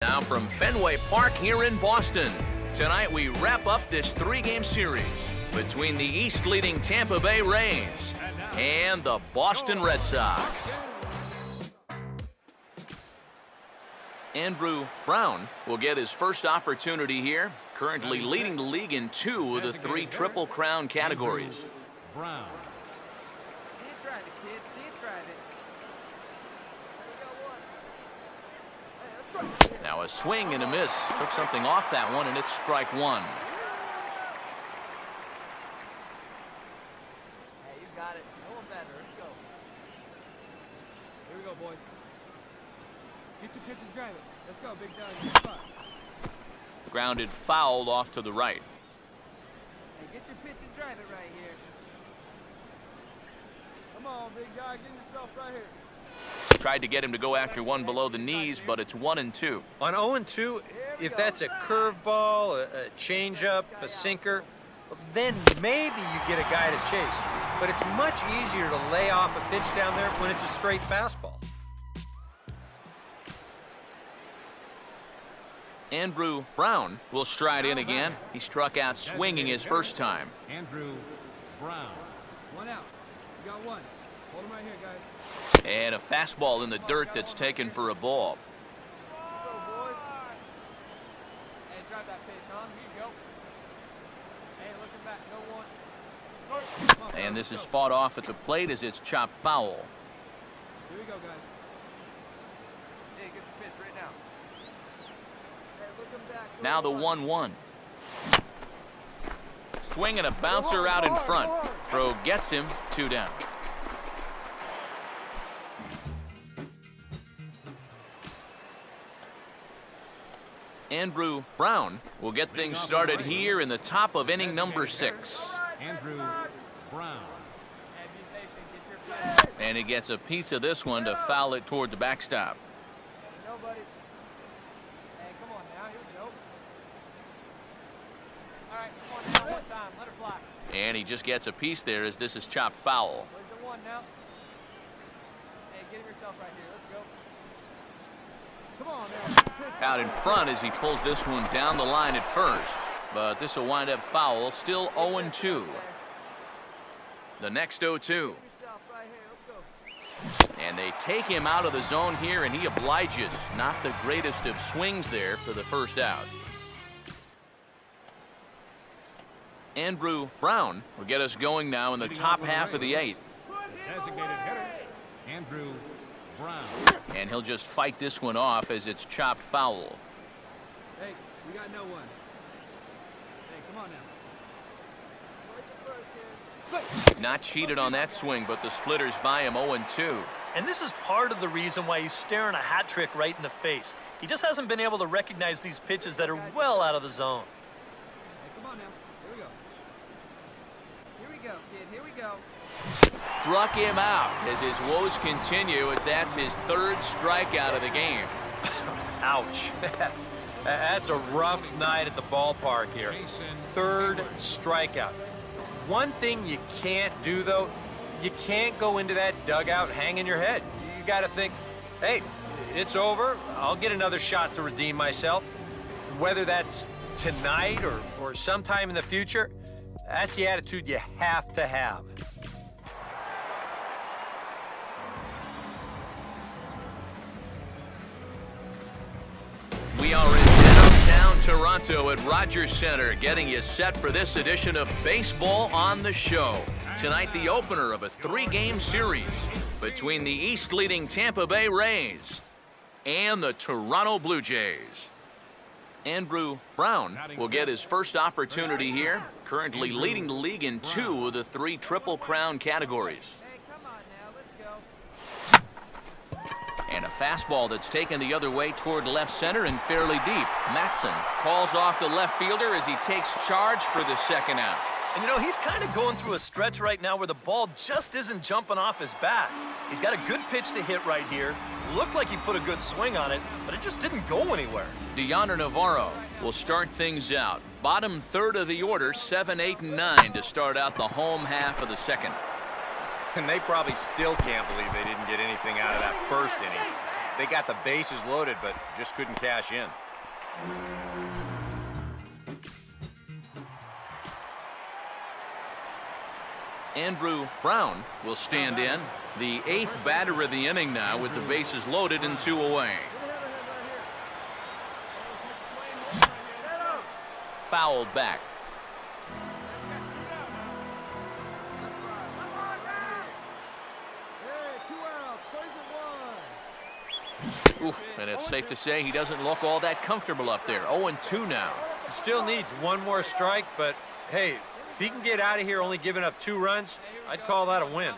Now from Fenway Park here in Boston. Tonight we wrap up this three-game series between the East-leading Tampa Bay Rays and the Boston Red Sox. Andrew Brown will get his first opportunity here, currently leading the league in 2 of the 3 Triple Crown categories. Brown. Now a swing and a miss. Took something off that one, and it's strike 1. Hey, you got it. No one better. Let's go. Here we go, boys. Get your pitch and drive it. Let's go, big dog. Good spot. Grounded foul off to the right. Hey, get your pitch and drive it right here. Come on, big guy. Get yourself right here. Tried to get him to go after one below the knees, but it's 1-2. On 0-2, if that's a curveball, a changeup, a sinker, then maybe you get a guy to chase. But it's much easier to lay off a pitch down there when it's a straight fastball. Andrew Brown will stride in again. He struck out swinging his first time. Andrew Brown. 1 out. You got 1. Hold him right here, guys. And a fastball in the dirt that's taken for a ball. Hey, drive that pitch, huh? Here you go. Hey, looking back. No one. And this is fought off at the plate as it's chopped foul. Here we go, guys. Hey, get the pitch right now. Hey, looking back. Now the 1-1. Swing and a bouncer out in front. Throw gets him, 2 down. Andrew Brown will get things started here in the top of inning number 6. Andrew Brown. Hey, be patient. Get your pitch. And he gets a piece of this one to foul it toward the backstop. Hey, nobody. Hey, come on now. Here we go. All right, come on now. One time. Let her fly. And he just gets a piece there as this is chopped foul. Where's the 1 now? Hey, get him yourself right here. Let's go. Come on now. Out in front as he pulls this one down the line at first. But this will wind up foul, still 0-2. The next 0-2. Yourself right here. Let's go. And they take him out of the zone here, and he obliges. Not the greatest of swings there for the first out. Andrew Brown will get us going now in the top half of the 8th. Designated hitter, Andrew Brown. And he'll just fight this one off as it's chopped foul. Hey, we got no one. Hey, come on now. Not cheated on that swing, but the splitters by him 0-2. And this is part of the reason why he's staring a hat trick right in the face. He just hasn't been able to recognize these pitches that are well out of the zone. Hey, come on now. Here we go. Here we go, kid. Here we go. Struck him out as his woes continue, as that's his 3rd strikeout of the game. Ouch. That's a rough night at the ballpark here. 3rd strikeout. One thing you can't do, though, you can't go into that dugout hanging your head. You got to think, hey, it's over. I'll get another shot to redeem myself. Whether that's tonight or sometime in the future, that's the attitude you have to have. We are in downtown Toronto at Rogers Center, getting you set for this edition of Baseball on the Show. Tonight, the opener of a 3-game series between the East-leading Tampa Bay Rays and the Toronto Blue Jays. Andrew Brown will get his first opportunity here, currently leading the league in 2 of the 3 Triple Crown categories. Hey, come on now. Let's go. And a fastball that's taken the other way toward left center and fairly deep. Matson calls off the left fielder as he takes charge for the 2nd out. And you know, he's kind of going through a stretch right now where the ball just isn't jumping off his bat. He's got a good pitch to hit right here. Looked like he put a good swing on it, but it just didn't go anywhere. Deoner Navarro will start things out. Bottom 3rd of the order, 7, 8, and 9 to start out the home half of the 2nd. And they probably still can't believe they didn't get anything out of that 1st inning. They got the bases loaded, but just couldn't cash in. Andrew Brown will stand in, the 8th batter of the inning now with the bases loaded and 2 away. Fouled back. Oof, and it's safe to say he doesn't look all that comfortable up there. 0-2 now. He still needs one more strike, but hey, if he can get out of here only giving up 2 runs, I'd call that a win.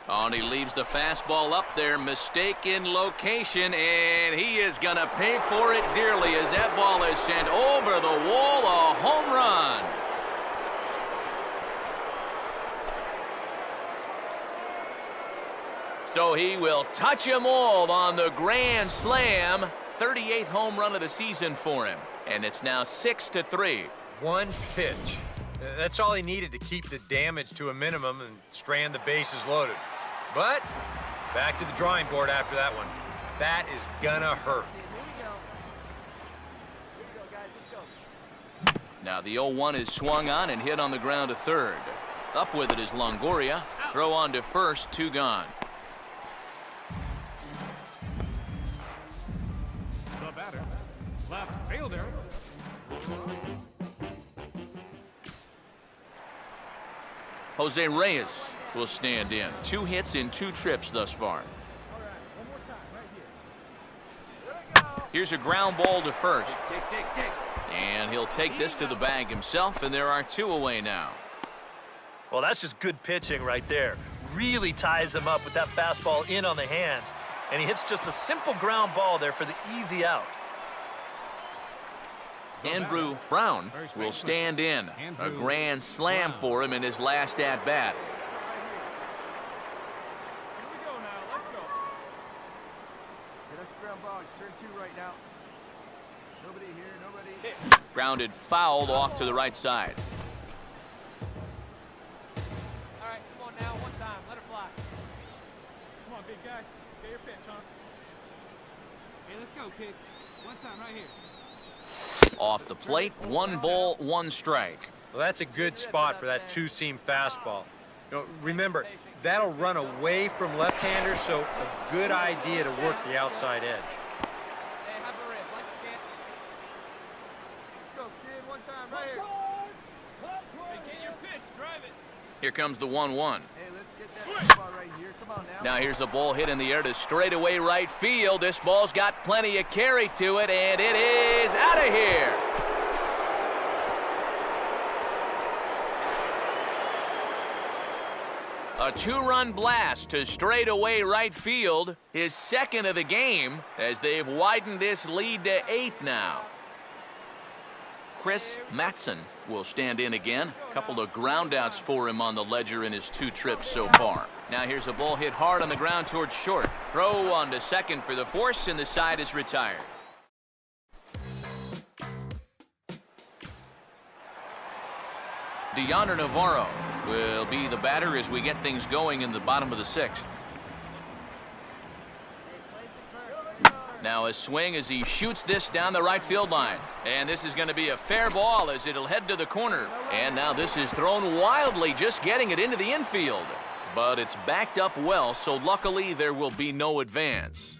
Oh, and he leaves the fastball up there, mistaken location, and he is going to pay for it dearly as that ball is sent over the wall, a home run. So he will touch them all on the grand slam. 38th home run of the season for him, and it's now 6-3. One pitch. That's all he needed to keep the damage to a minimum and strand the bases loaded. But back to the drawing board after that one. That is gonna hurt. Now the 0-1 is swung on and hit on the ground to third. Up with it is Longoria. Throw on to first, 2 gone. The batter, left fielder. Jose Reyes will stand in. 2 hits in 2 trips thus far. Here's a ground ball to first. And he'll take this to the bag himself, and there are 2 away now. Well, that's just good pitching right there. Really ties him up with that fastball in on the hands. And he hits just a simple ground ball there for the easy out. Andrew Brown will stand in. A grand slam for him in his last at-bat. Grounded fouled off to the right side. All right, come on now, one time, let it fly. Come on, big guy. Get your pitch, huh? Hey, let's go, kid. One time, right here. Off the plate, 1 ball, 1 strike. Well, that's a good spot for that 2-seam fastball. You know, remember, that'll run away from left-handers, so a good idea to work the outside edge. Hey, have a rip, like you can. Let's go, kid. One time, right here. Hey, get your pitch, drive it. Here comes the 1-1. Hey, let's get that ball right here. Come on now. Now here's a ball hit in the air to straightaway right field. This ball's got plenty of carry to it, and it is out of here. A 2-run blast to straightaway right field, his 2nd of the game, as they've widened this lead to 8 now. Chris Mattson will stand in again. A couple of groundouts for him on the ledger in his 2 trips so far. Now here's a ball hit hard on the ground towards short. Throw on to second for the force, and the side is retired. Deoner Navarro will be the batter as we get things going in the bottom of the 6th. Now a swing as he shoots this down the right field line. And this is going to be a fair ball as it'll head to the corner. And now this is thrown wildly, just getting it into the infield. But it's backed up well, so luckily there will be no advance.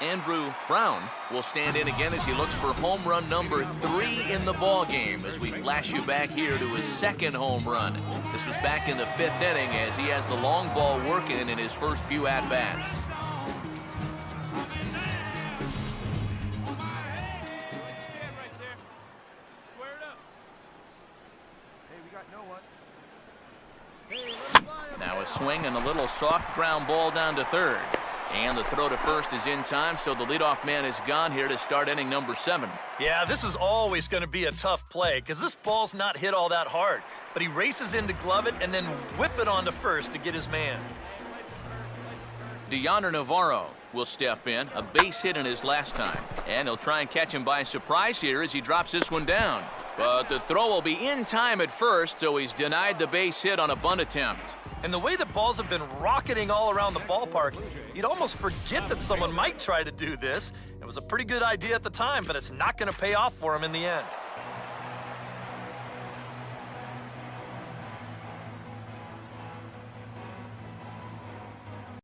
Andrew Brown will stand in again as he looks for home run number 3 in the ball game as we flash you back here to his 2nd home run. This was back in the 5th inning as he has the long ball working in his first few at-bats. Now a swing and a little soft ground ball down to third. And the throw to first is in time, so the leadoff man is gone here to start inning number 7. Yeah, this is always going to be a tough play because this ball's not hit all that hard. But he races in to glove it and then whip it on to first to get his man. Deoner Navarro will step in, a base hit in his last time. And he'll try and catch him by surprise here as he drops this one down. But the throw will be in time at first, so he's denied the base hit on a bunt attempt. And the way the balls have been rocketing all around the ballpark, you'd almost forget that someone might try to do this. It was a pretty good idea at the time, but it's not going to pay off for him in the end.